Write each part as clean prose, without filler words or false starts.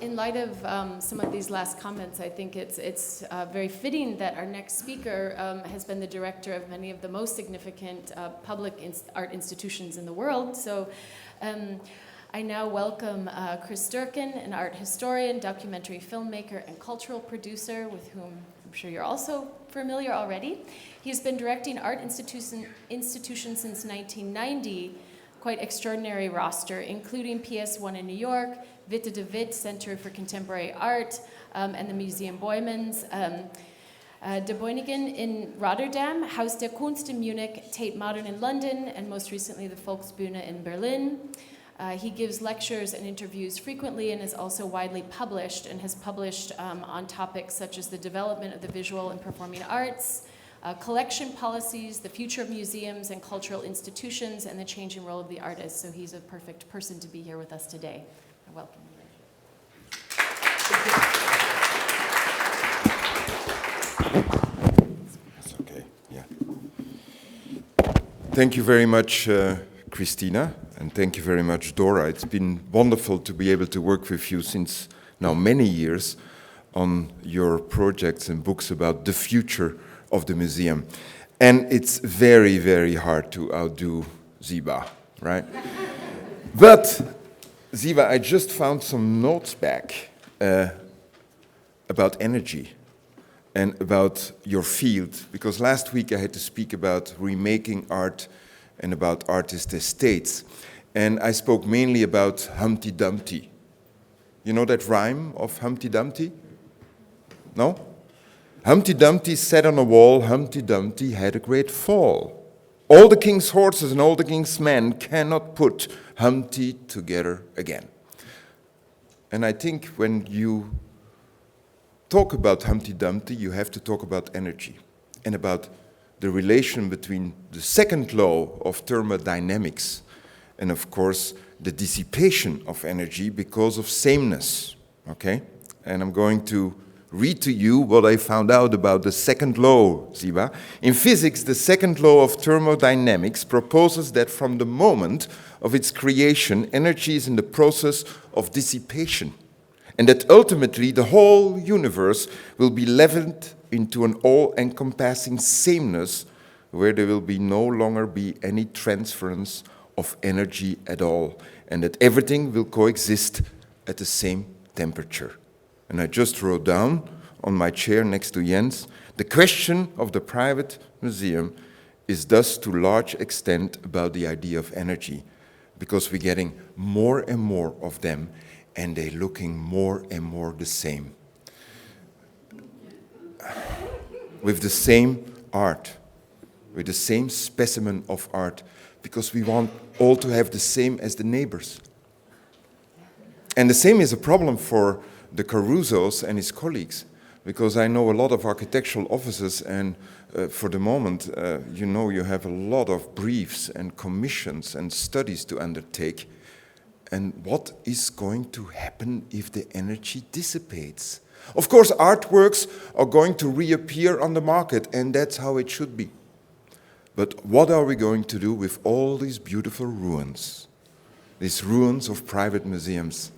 in light of some of these last comments, I think it's very fitting that our next speaker has been the director of many of the most significant public art institutions in the world. So I now welcome Chris Dercon, an art historian, documentary filmmaker, and cultural producer with whom I'm sure you're also familiar already. He's been directing art institutions since 1990, quite extraordinary roster, including PS1 in New York, Witte de Wit Center for Contemporary Art, and the Museum Boijmans, De Boinigen in Rotterdam, Haus der Kunst in Munich, Tate Modern in London, and most recently the Volksbühne in Berlin. He gives lectures and interviews frequently and is also widely published and has published on topics such as the development of the visual and performing arts, collection policies, the future of museums and cultural institutions, and the changing role of the artist. So he's a perfect person to be here with us today. Welcome. That's okay, yeah. Thank you very much, Christina, and thank you very much, Dora. It's been wonderful to be able to work with you since now many years on your projects and books about the future of the museum. And it's very, very hard to outdo Ziba, right? But, Ziba, I just found some notes back about energy and about your field, because last week I had to speak about remaking art and about artist estates. And I spoke mainly about Humpty Dumpty. You know that rhyme of Humpty Dumpty? No? Humpty Dumpty sat on a wall, Humpty Dumpty had a great fall. All the king's horses and all the king's men cannot put Humpty together again. And I think when you talk about Humpty Dumpty, you have to talk about energy and about the relation between the second law of thermodynamics and, of course, the dissipation of energy because of sameness, okay? And I'm going to read to you what I found out about the second law, Ziba. In physics, the second law of thermodynamics proposes that from the moment of its creation, energy is in the process of dissipation, and that ultimately the whole universe will be leveled into an all-encompassing sameness where there will be no longer be any transference of energy at all, and that everything will coexist at the same temperature. And I just wrote down on my chair next to Jens, the question of the private museum is thus to large extent about the idea of energy, because we're getting more and more of them, and they're looking more and more the same. With the same art, with the same specimen of art, because we want all to have the same as the neighbors. And the same is a problem for the Carusos and his colleagues, because I know a lot of architectural offices, and for the moment, you know, you have a lot of briefs and commissions and studies to undertake. And what is going to happen if the energy dissipates? Of course, artworks are going to reappear on the market, and that's how it should be. But what are we going to do with all these beautiful ruins? These ruins of private museums?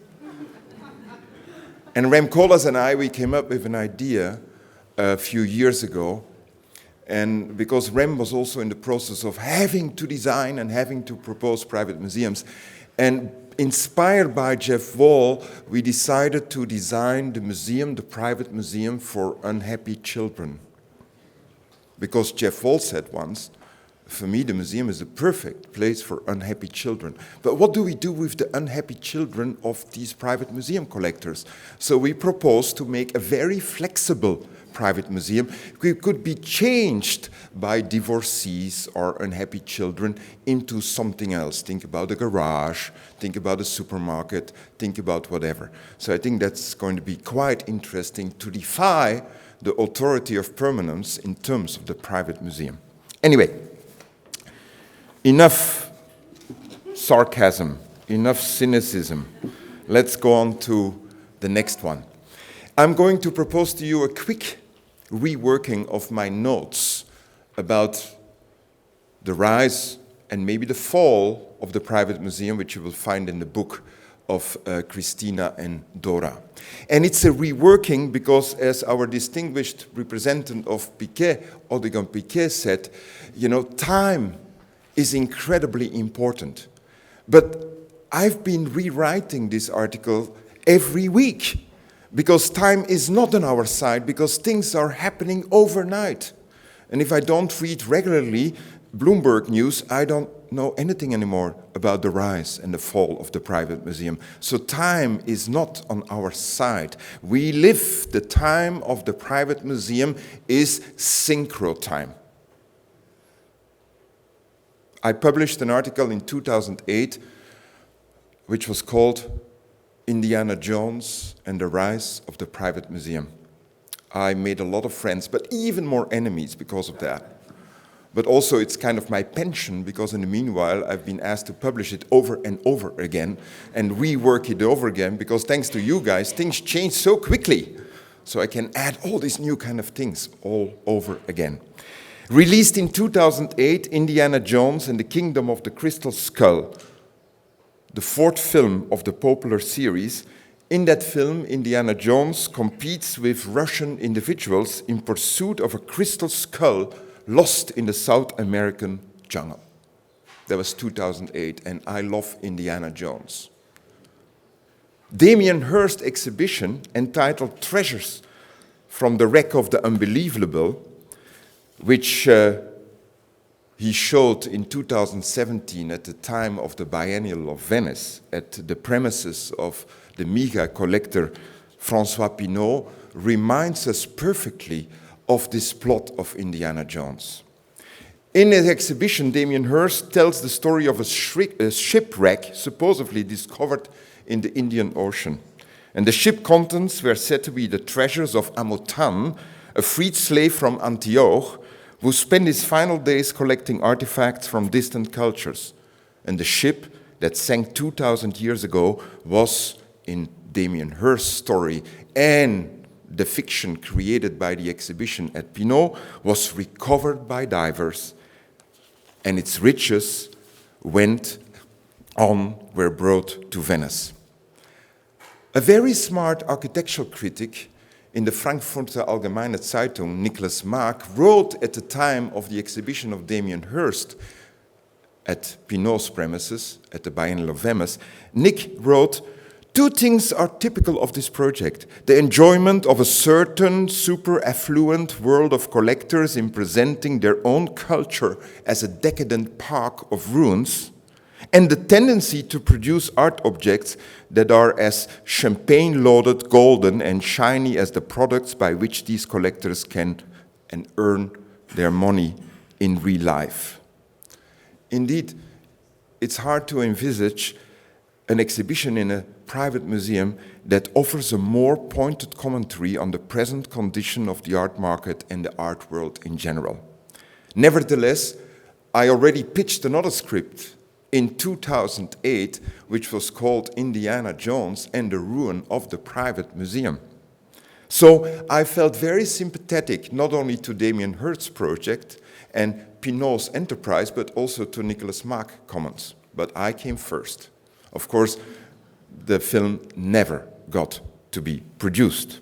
And Rem Koolhaas and I, we came up with an idea a few years ago, and because Rem was also in the process of having to design and having to propose private museums, and inspired by Jeff Wall, we decided to design the museum, the private museum for unhappy children. Because Jeff Wall said once, for me, the museum is the perfect place for unhappy children. But what do we do with the unhappy children of these private museum collectors? So we proposed to make a very flexible private museum. It could be changed by divorcees or unhappy children into something else. Think about a garage, think about a supermarket, think about whatever. So I think that's going to be quite interesting to defy the authority of permanence in terms of the private museum. Anyway, enough sarcasm, enough cynicism. Let's go on to the next one. I'm going to propose to you a quick reworking of my notes about the rise and maybe the fall of the private museum, which you will find in the book of Christina and Dora. And it's a reworking because, as our distinguished representative of Piquet, Odegon Piquet, said, you know, time is incredibly important. But I've been rewriting this article every week because time is not on our side, because things are happening overnight. And if I don't read regularly Bloomberg news, I don't know anything anymore about the rise and the fall of the private museum. So time is not on our side. We live, the time of the private museum is synchro time. I published an article in 2008 which was called Indiana Jones and the Rise of the Private Museum. I made a lot of friends, but even more enemies because of that. But also it's kind of my pension, because in the meanwhile I've been asked to publish it over and over again and rework it over again, because thanks to you guys, things change so quickly. So I can add all these new kind of things all over again. Released in 2008, Indiana Jones and the Kingdom of the Crystal Skull, the fourth film of the popular series. In that film, Indiana Jones competes with Russian individuals in pursuit of a crystal skull lost in the South American jungle. That was 2008, and I love Indiana Jones. Damien Hirst's exhibition, entitled Treasures from the Wreck of the Unbelievable, which he showed in 2017 at the time of the Biennial of Venice at the premises of the mega collector François Pinault, reminds us perfectly of this plot of Indiana Jones. In his exhibition, Damien Hirst tells the story of a shipwreck supposedly discovered in the Indian Ocean. And the ship contents were said to be the treasures of Amotan, a freed slave from Antioch, who spent his final days collecting artifacts from distant cultures. And the ship that sank 2,000 years ago was, in Damien Hirst's story and the fiction created by the exhibition at Pinault, was recovered by divers, and its riches were brought to Venice. A very smart architectural critic in the Frankfurter Allgemeine Zeitung, Nicholas Maak, wrote at the time of the exhibition of Damien Hirst at Pinault's premises at the Biennial of Venice. Nick wrote, "Two things are typical of this project: the enjoyment of a certain super affluent world of collectors in presenting their own culture as a decadent park of ruins, and the tendency to produce art objects that are as champagne-loaded, golden, and shiny as the products by which these collectors can and earn their money in real life." Indeed, it's hard to envisage an exhibition in a private museum that offers a more pointed commentary on the present condition of the art market and the art world in general. Nevertheless, I already pitched another script in 2008, which was called Indiana Jones and the Ruin of the Private Museum. So I felt very sympathetic not only to Damien Hirst's project and Pinault's enterprise, but also to Nicholas Maak's comments. But I came first. Of course, the film never got to be produced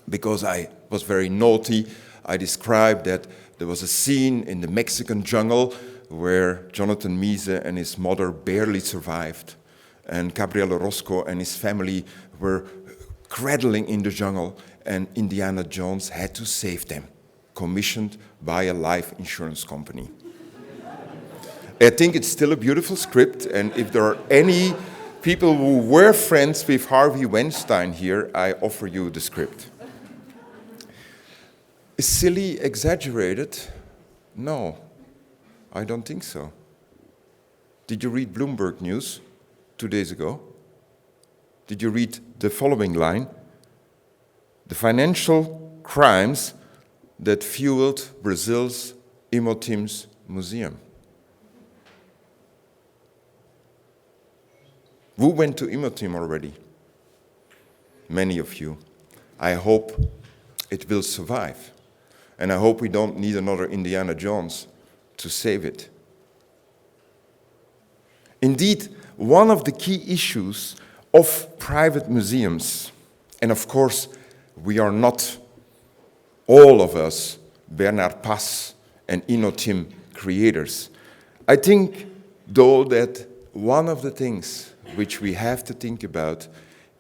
because I was very naughty. I described that there was a scene in the Mexican jungle where Jonathan Mise and his mother barely survived, and Gabriel Orozco and his family were cradling in the jungle, and Indiana Jones had to save them, commissioned by a life insurance company. I think it's still a beautiful script, and if there are any people who were friends with Harvey Weinstein here, I offer you the script. Is silly exaggerated? No, I don't think so. Did you read Bloomberg News 2 days ago? Did you read the following line? The financial crimes that fueled Brazil's Imotim's museum. Who went to Imotim already? Many of you. I hope it will survive. And I hope we don't need another Indiana Jones to save it. Indeed, one of the key issues of private museums, and of course, we are not, all of us, Bernard Pass and Inotim creators. I think, though, that one of the things which we have to think about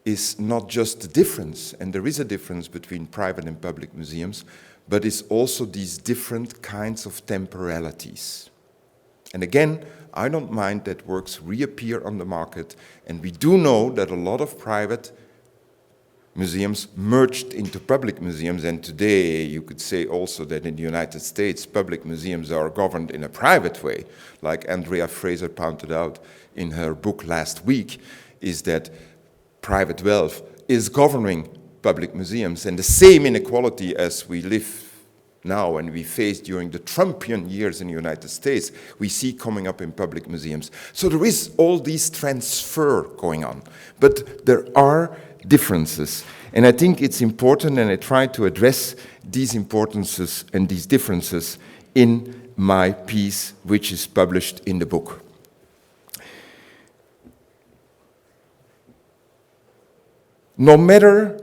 is not just the difference, and there is a difference between private and public museums, but it's also these different kinds of temporalities. And again, I don't mind that works reappear on the market, and we do know that a lot of private museums merged into public museums, and today you could say also that in the United States, public museums are governed in a private way, like Andrea Fraser pointed out in her book last week, is that private wealth is governing public museums, and the same inequality as we live now and we face during the Trumpian years in the United States, we see coming up in public museums. So there is all this transfer going on, but there are differences. And I think it's important, and I try to address these importances and these differences in my piece, which is published in the book. No matter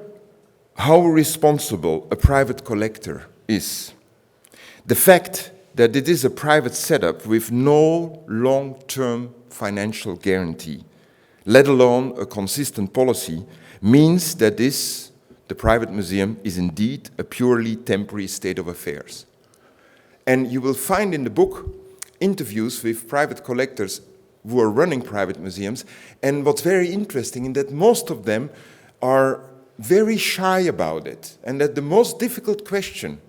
how responsible a private collector is, the fact that it is a private setup with no long-term financial guarantee, let alone a consistent policy, means that the private museum is indeed a purely temporary state of affairs. And you will find in the book interviews with private collectors who are running private museums, and what's very interesting is that most of them are very shy about it, and that the most difficult question,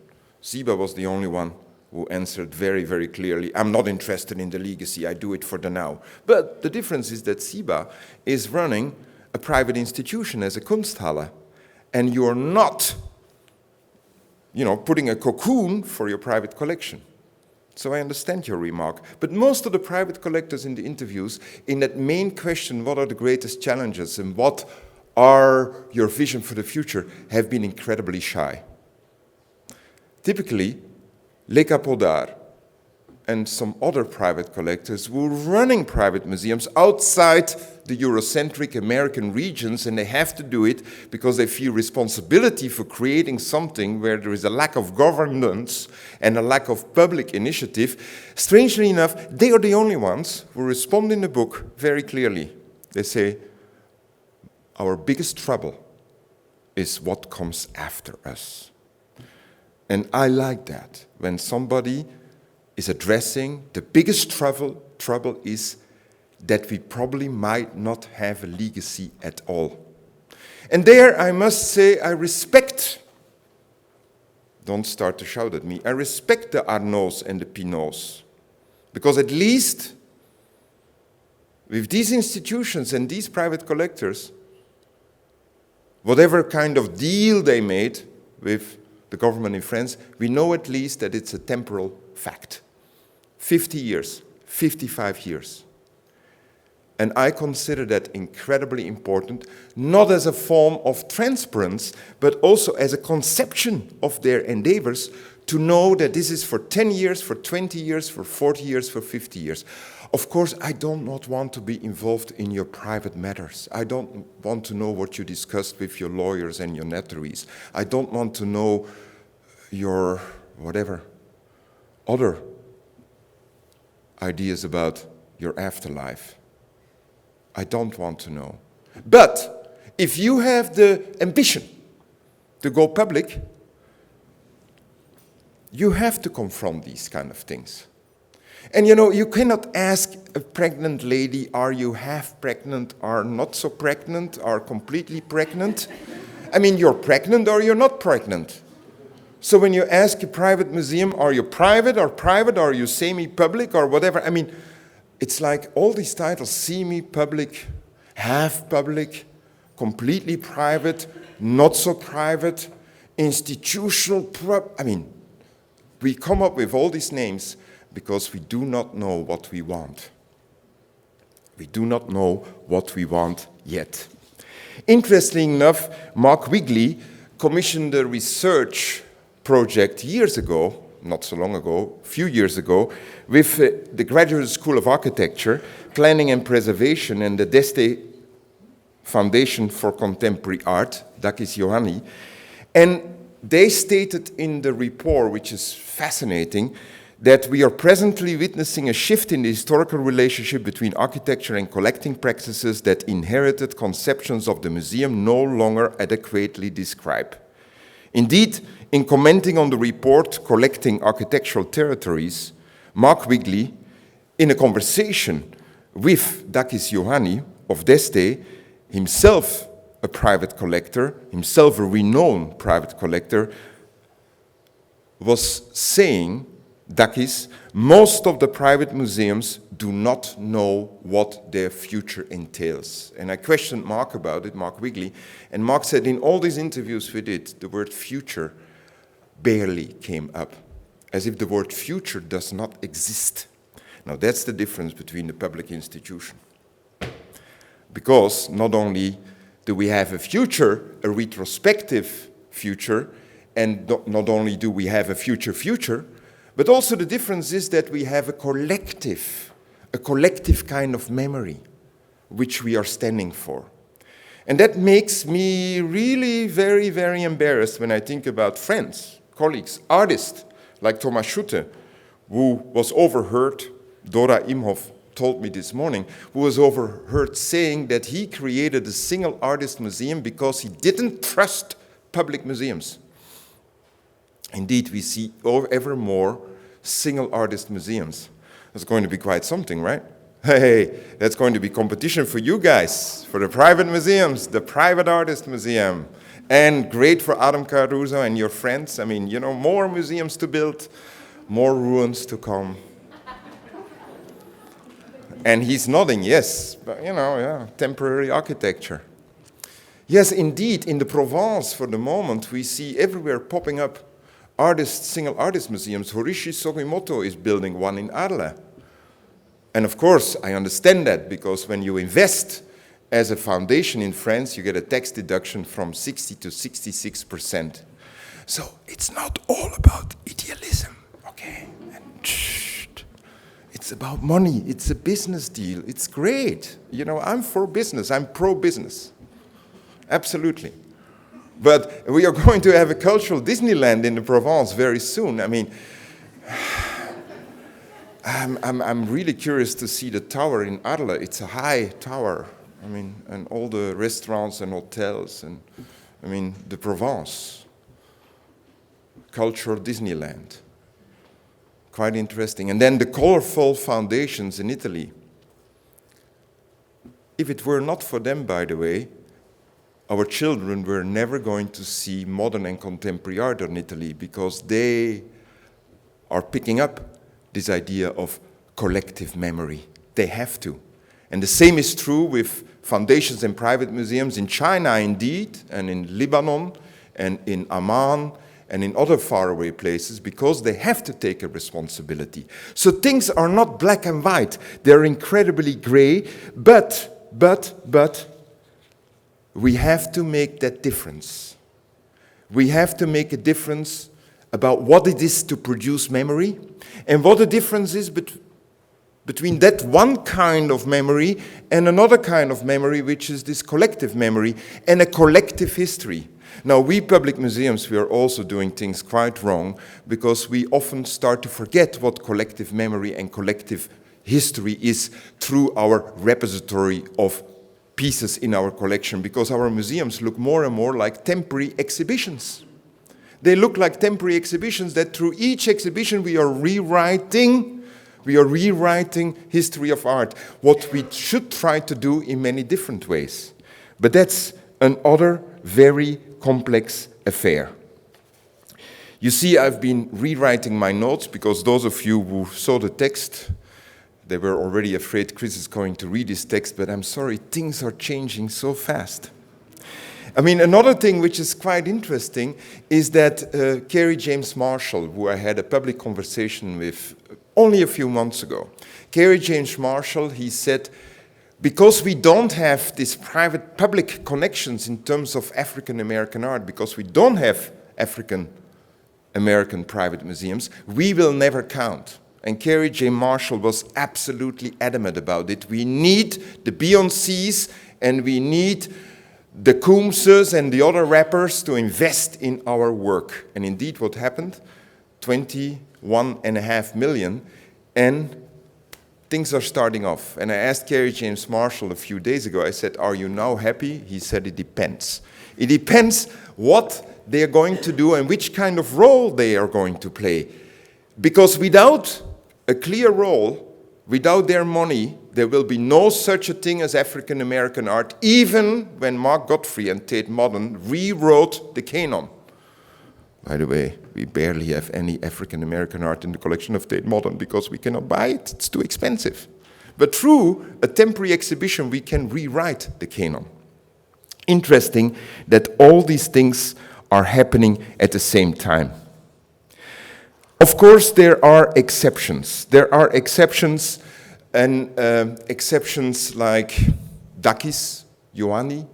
Siba was the only one who answered very, very clearly, I'm not interested in the legacy, I do it for the now. But the difference is that Siba is running a private institution as a Kunsthalle, and you are not, putting a cocoon for your private collection. So I understand your remark. But most of the private collectors in the interviews, in that main question, what are the greatest challenges and what are your vision for the future, have been incredibly shy. Typically, Le Capodard and some other private collectors were running private museums outside the Eurocentric American regions, and they have to do it because they feel responsibility for creating something where there is a lack of governance and a lack of public initiative. Strangely enough, they are the only ones who respond in the book very clearly. They say, our biggest trouble is what comes after us. And I like that, when somebody is addressing the biggest trouble is that we probably might not have a legacy at all. And there, I must say, I respect, don't start to shout at me, I respect the Arnauds and the Pinaults, because at least with these institutions and these private collectors, whatever kind of deal they made with the government in France, we know at least that it's a temporal fact. 50 years, 55 years. And I consider that incredibly important, not as a form of transparency, but also as a conception of their endeavors to know that this is for 10 years, for 20 years, for 40 years, for 50 years. Of course, I do not want to be involved in your private matters. I don't want to know what you discussed with your lawyers and your notaries. I don't want to know your, whatever, other ideas about your afterlife. I don't want to know. But if you have the ambition to go public, you have to confront these kind of things. And you cannot ask a pregnant lady, are you half pregnant, or not so pregnant, or completely pregnant? I mean, you're pregnant or you're not pregnant. So when you ask a private museum, are you private, or are you semi-public, or whatever? I mean, it's like all these titles, semi-public, half-public, completely private, not so private, institutional, I mean, we come up with all these names because we do not know what we want. We do not know what we want yet. Interestingly enough, Mark Wigley commissioned a research project years ago, not so long ago, a few years ago, with the Graduate School of Architecture, Planning and Preservation, and the d'Este Foundation for Contemporary Art, Dakis Johanni. And they stated in the report, which is fascinating, that we are presently witnessing a shift in the historical relationship between architecture and collecting practices that inherited conceptions of the museum no longer adequately describe. Indeed, in commenting on the report Collecting Architectural Territories, Mark Wigley, in a conversation with Dakis Johanni of d'Este, himself a private collector, himself a renowned private collector, was saying, Dakis, most of the private museums do not know what their future entails. And I questioned Mark about it, Mark Wigley, and Mark said in all these interviews we did, the word future barely came up, as if the word future does not exist. Now that's the difference between the public institution. Because not only do we have a future, a retrospective future, and not only do we have a future, but also the difference is that we have a collective kind of memory, which we are standing for. And that makes me really very, very embarrassed when I think about friends, colleagues, artists, like Thomas Schutte, who was overheard, Dora Imhoff told me this morning, who was overheard saying that he created a single artist museum because he didn't trust public museums. Indeed, we see ever more single artist museums. That's going to be quite something, right? Hey, that's going to be competition for you guys, for the private museums, the private artist museum. And great for Adam Caruso and your friends. I mean, you know, more museums to build, more ruins to come. And he's nodding, yes, but you know, yeah, temporary architecture. Yes, indeed, in the Provence, for the moment, we see everywhere popping up single artist museums. Horishi Sugimoto is building one in Arles. And of course, I understand that, because when you invest as a foundation in France, you get a tax deduction from 60 to 66%. So it's not all about idealism, okay? And it's about money, it's a business deal, it's great. You know, I'm for business, I'm pro-business, absolutely. But we are going to have a cultural Disneyland in the Provence very soon. I mean, I'm really curious to see the tower in Arles. It's a high tower. I mean, and all the restaurants and hotels, and I mean, the Provence, cultural Disneyland. Quite interesting. And then the colorful foundations in Italy. If it were not for them, by the way, our children were never going to see modern and contemporary art in Italy, because they are picking up this idea of collective memory. They have to. And the same is true with foundations and private museums in China, indeed, and in Lebanon, and in Amman, and in other faraway places, because they have to take a responsibility. So things are not black and white. They're incredibly gray, but we have to make that difference. We have to make a difference about what it is to produce memory, and what the difference is between that one kind of memory and another kind of memory, which is this collective memory and a collective history. Now, we public museums, we are also doing things quite wrong, because we often start to forget what collective memory and collective history is through our repository of pieces in our collection, because our museums look more and more like temporary exhibitions. They look like temporary exhibitions that through each exhibition we are rewriting history of art, what we should try to do in many different ways. But that's another very complex affair. You see, I've been rewriting my notes, because those of you who saw the text, they were already afraid Chris is going to read this text, but I'm sorry, things are changing so fast. I mean, another thing which is quite interesting is that Kerry James Marshall, who I had a public conversation with only a few months ago, Kerry James Marshall, he said, because we don't have these private-public connections in terms of African-American art, because we don't have African American private museums, we will never count. And Kerry J. Marshall was absolutely adamant about it. We need the Beyoncés and we need the Coombses and the other rappers to invest in our work. And indeed what happened, 21.5 million, and things are starting off. And I asked Kerry James Marshall a few days ago, I said, are you now happy? He said, it depends. It depends what they are going to do and which kind of role they are going to play. Because without a clear role, without their money, there will be no such a thing as African American art, even when Mark Godfrey and Tate Modern rewrote the canon. By the way, we barely have any African American art in the collection of Tate Modern because we cannot buy it, it's too expensive. But through a temporary exhibition, we can rewrite the canon. Interesting that all these things are happening at the same time. Of course, there are exceptions. There are exceptions, and exceptions like Dakis Ioanni,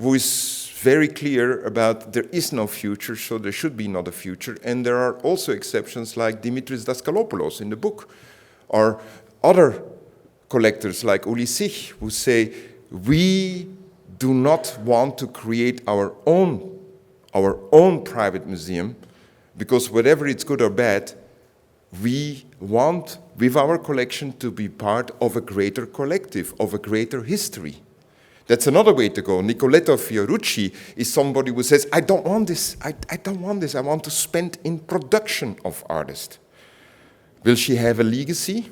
who is very clear about there is no future, so there should be not a future. And there are also exceptions like Dimitris Daskalopoulos in the book, or other collectors like Uli Sich, who say, we do not want to create our own private museum, because whatever it's good or bad, we want, with our collection, to be part of a greater collective, of a greater history. That's another way to go. Nicoletta Fiorucci is somebody who says, I don't want this, I don't want this, I want to spend in production of artists. Will she have a legacy?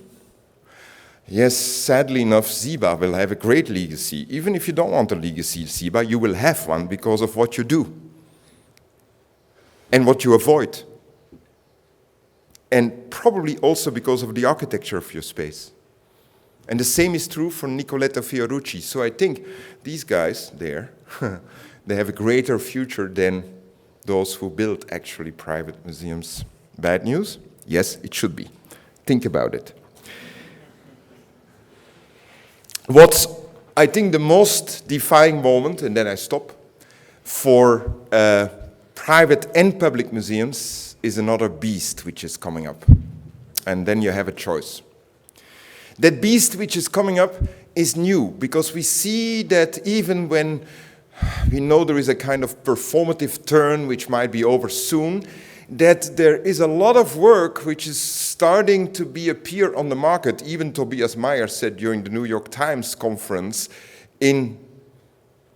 Yes, sadly enough, Ziba will have a great legacy. Even if you don't want a legacy, Ziba, you will have one because of what you do and what you avoid. And probably also because of the architecture of your space. And the same is true for Nicoletta Fiorucci. So I think these guys there, they have a greater future than those who build actually private museums. Bad news? Yes, it should be. Think about it. What's, I think, the most defying moment, and then I stop, for private and public museums is another beast which is coming up. And then you have a choice. That beast which is coming up is new, because we see that even when we know there is a kind of performative turn which might be over soon, that there is a lot of work which is starting to appear on the market. Even Tobias Meyer said during the New York Times conference in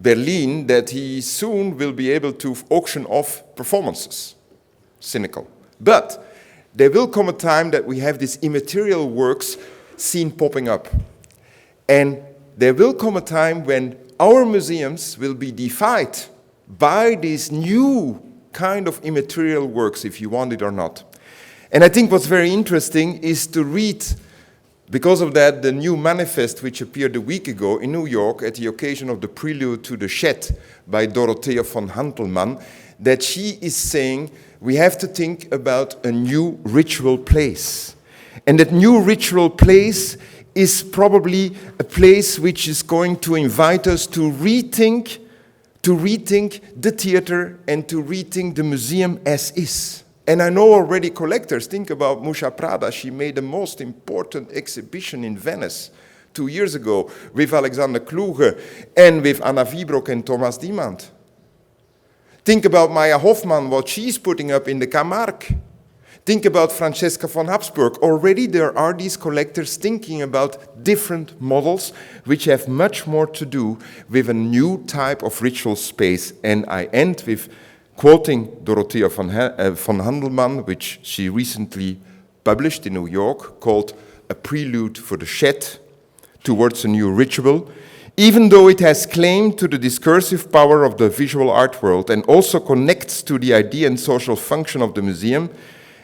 Berlin that he soon will be able to auction off performances. Cynical. But there will come a time that we have these immaterial works seen popping up. And there will come a time when our museums will be defied by these new kind of immaterial works, if you want it or not. And I think what's very interesting is to read, because of that, the new manifest which appeared a week ago in New York at the occasion of the prelude to the Shed by Dorothea von Hantelmann, that she is saying we have to think about a new ritual place. And that new ritual place is probably a place which is going to invite us to rethink the theater and to rethink the museum as is. And I know already collectors, think about Musha Prada. She made the most important exhibition in Venice 2 years ago with Alexander Kluge and with Anna Wiebrock and Thomas Diemand. Think about Maya Hoffmann, what she's putting up in the Camargue. Think about Francesca von Habsburg. Already there are these collectors thinking about different models which have much more to do with a new type of ritual space. And I end with quoting Dorothea von Handelmann, which she recently published in New York, called A Prelude for the Shed Towards a New Ritual. Even though it has claim to the discursive power of the visual art world and also connects to the idea and social function of the museum,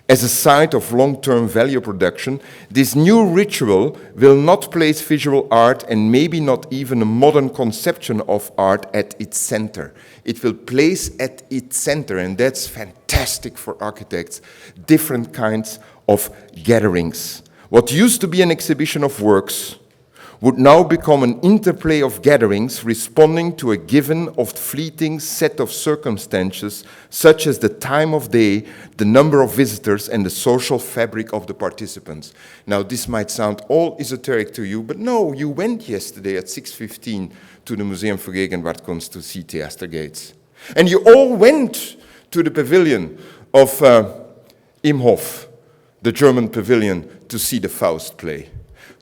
as a site of long-term value production, this new ritual will not place visual art and maybe not even a modern conception of art at its center. It will place at its center, and that's fantastic for architects, different kinds of gatherings. What used to be an exhibition of works would now become an interplay of gatherings responding to a given oft fleeting set of circumstances, such as the time of day, the number of visitors, and the social fabric of the participants. Now, this might sound all esoteric to you, but no, you went yesterday at 6:15 to the Museum für Gegenwartskunst to see Theatergates. And you all went to the pavilion of Imhof, the German pavilion, to see the Faust play.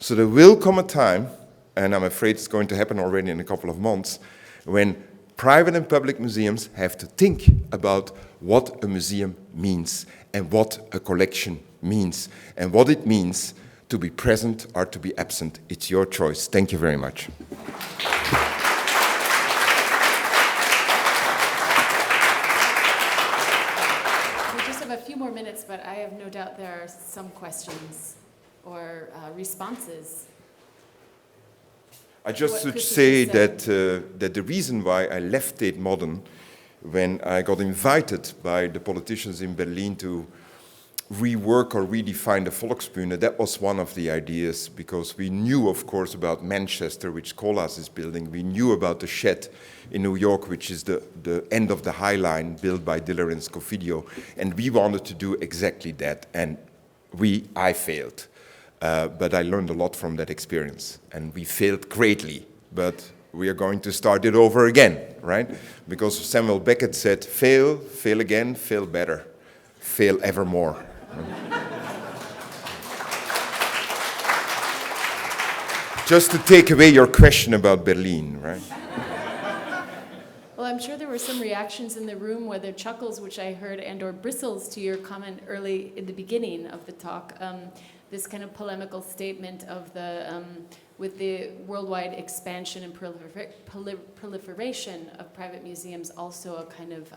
So there will come a time, and I'm afraid it's going to happen already in a couple of months, when private and public museums have to think about what a museum means and what a collection means and what it means to be present or to be absent. It's your choice. Thank you very much. We just have a few more minutes, but I have no doubt there are some questions or responses. I just should say that the reason why I left Tate Modern, when I got invited by the politicians in Berlin to rework or redefine the Volksbühne, that was one of the ideas, because we knew, of course, about Manchester, which Colas is building. We knew about the Shed in New York, which is the end of the High Line built by Diller and Scofidio. And we wanted to do exactly that, and I failed. But I learned a lot from that experience, and we failed greatly, but we are going to start it over again, right? Because Samuel Beckett said, fail, fail again, fail better, fail evermore. Just to take away your question about Berlin, right? Well, I'm sure there were some reactions in the room, whether chuckles, which I heard, and or bristles to your comment early in the beginning of the talk. This kind of polemical statement of with the worldwide expansion and proliferation of private museums, also a kind of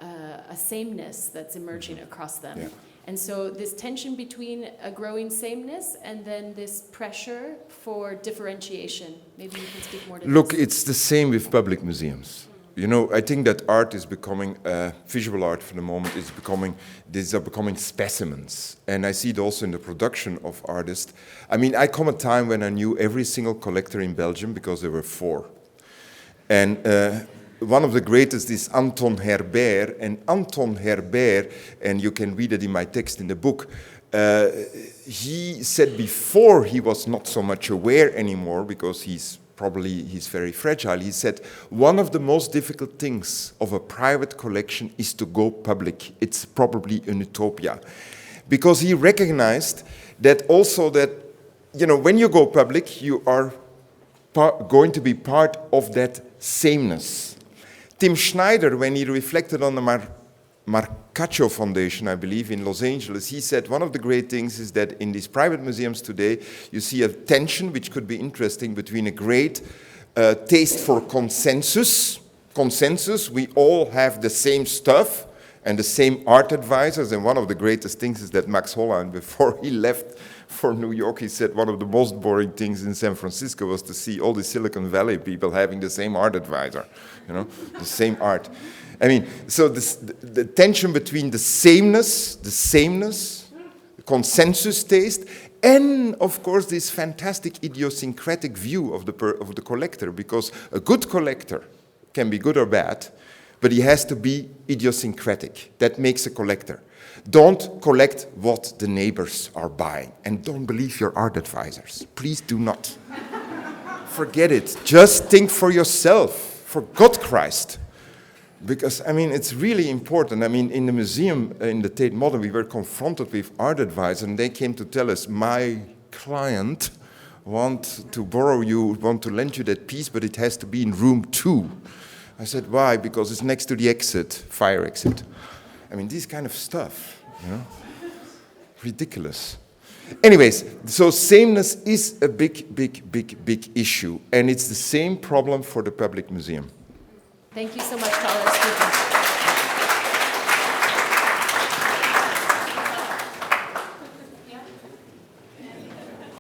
a sameness that's emerging across them. Yeah. And so this tension between a growing sameness and then this pressure for differentiation. Maybe you can speak more to Look, this. it's the same with public museums. You know, I think that art is becoming, visual art for the moment, these are becoming specimens. And I see it also in the production of artists. I mean, I come a time when I knew every single collector in Belgium because there were 4. And one of the greatest is Anton Herbert. And Anton Herbert, and you can read it in my text in the book, he said before he was not so much aware anymore because he's very fragile. He said, one of the most difficult things of a private collection is to go public. It's probably an utopia. Because he recognized that also that, you know, when you go public, you are going to be part of that sameness. Tim Schneider, when he reflected on the Marcaccio Foundation, I believe, in Los Angeles, he said one of the great things is that in these private museums today, you see a tension, which could be interesting, between a great taste for consensus. Consensus, we all have the same stuff and the same art advisors, and one of the greatest things is that Max Hollein, before he left for New York, he said one of the most boring things in San Francisco was to see all the Silicon Valley people having the same art advisor, you know, the same art. I mean, so the tension between the sameness, the consensus taste, and of course this fantastic idiosyncratic view of the collector, because a good collector can be good or bad, but he has to be idiosyncratic. That makes a collector. Don't collect what the neighbors are buying, and don't believe your art advisors. Please do not. Forget it. Just think for yourself, for God Christ. Because, I mean, it's really important. I mean, in the museum, in the Tate Modern, we were confronted with art advisors, and they came to tell us, my client want to lend you that piece, but it has to be in room 2. I said, why? Because it's next to the exit, fire exit. I mean, this kind of stuff, you know, ridiculous. Anyways, so sameness is a big issue, and it's the same problem for the public museum. Thank you so much to all our speakers.